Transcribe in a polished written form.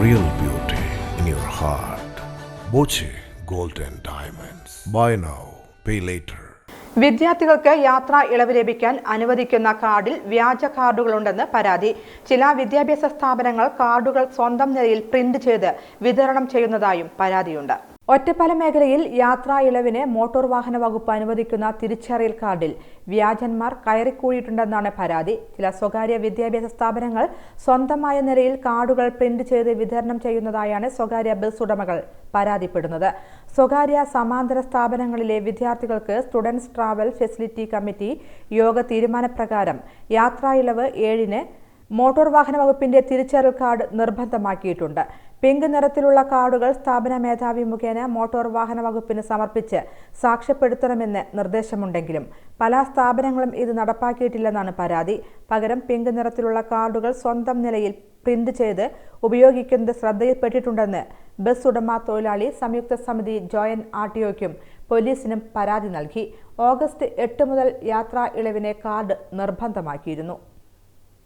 real beauty in your heart. Boche Golden Diamonds. Buy now, pay later. വിദ്യാർത്ഥികൾക്ക് യാത്രാ ഇളവ് ലഭിക്കാൻ അനുവദിക്കുന്ന കാർഡിൽ വ്യാജ കാർഡുകളുണ്ടെന്ന് പരാതി. ചില വിദ്യാഭ്യാസ സ്ഥാപനങ്ങൾ കാർഡുകൾ സ്വന്തം നിലയിൽ പ്രിന്റ് ചെയ്ത് വിതരണം ചെയ്യുന്നതായും പരാതിയുണ്ട്. ഒറ്റപ്പാലം മേഖലയിൽ യാത്രാ ഇളവിന് മോട്ടോർ വാഹന വകുപ്പ് അനുവദിക്കുന്ന തിരിച്ചറിയൽ കാർഡിൽ വ്യാജന്മാർ കയറിക്കൂടിയിട്ടുണ്ടെന്നാണ് പരാതി. ചില സ്വകാര്യ വിദ്യാഭ്യാസ സ്ഥാപനങ്ങൾ സ്വന്തമായ നിലയിൽ കാർഡുകൾ പ്രിന്റ് ചെയ്ത് വിതരണം ചെയ്യുന്നതായാണ് സ്വകാര്യ ബസ് ഉടമകൾ പരാതിപ്പെടുന്നത്. സ്വകാര്യ സമാന്തര സ്ഥാപനങ്ങളിലെ വിദ്യാർത്ഥികൾക്ക് സ്റ്റുഡൻസ് ട്രാവൽ ഫെസിലിറ്റി കമ്മിറ്റി യോഗ തീരുമാനപ്രകാരം യാത്രാ ഇളവ് 7-ന് മോട്ടോർ വാഹന വകുപ്പിന്റെ തിരിച്ചറിയൽ കാർഡ് നിർബന്ധമാക്കിയിട്ടുണ്ട്. പിങ്ക് നിറത്തിലുള്ള കാർഡുകൾ സ്ഥാപന മേധാവി മുഖേന മോട്ടോർ വാഹന വകുപ്പിന് സമർപ്പിച്ച് സാക്ഷ്യപ്പെടുത്തണമെന്ന് നിർദ്ദേശമുണ്ടെങ്കിലും പല സ്ഥാപനങ്ങളും ഇത് നടപ്പാക്കിയിട്ടില്ലെന്നാണ് പരാതി. പകരം പിങ്ക് നിറത്തിലുള്ള കാർഡുകൾ സ്വന്തം നിലയിൽ പ്രിന്റ് ചെയ്ത് ഉപയോഗിക്കുന്നത് ശ്രദ്ധയിൽപ്പെട്ടിട്ടുണ്ടെന്ന് ബസ് ഉടമ തൊഴിലാളി സംയുക്ത സമിതി ജോയിന്റ് ആർടിഒയ്ക്കും പോലീസിനും പരാതി നൽകി. ഓഗസ്റ്റ് 8 മുതൽ യാത്രാ ഇളവിനെ കാർഡ് നിർബന്ധമാക്കിയിരുന്നു.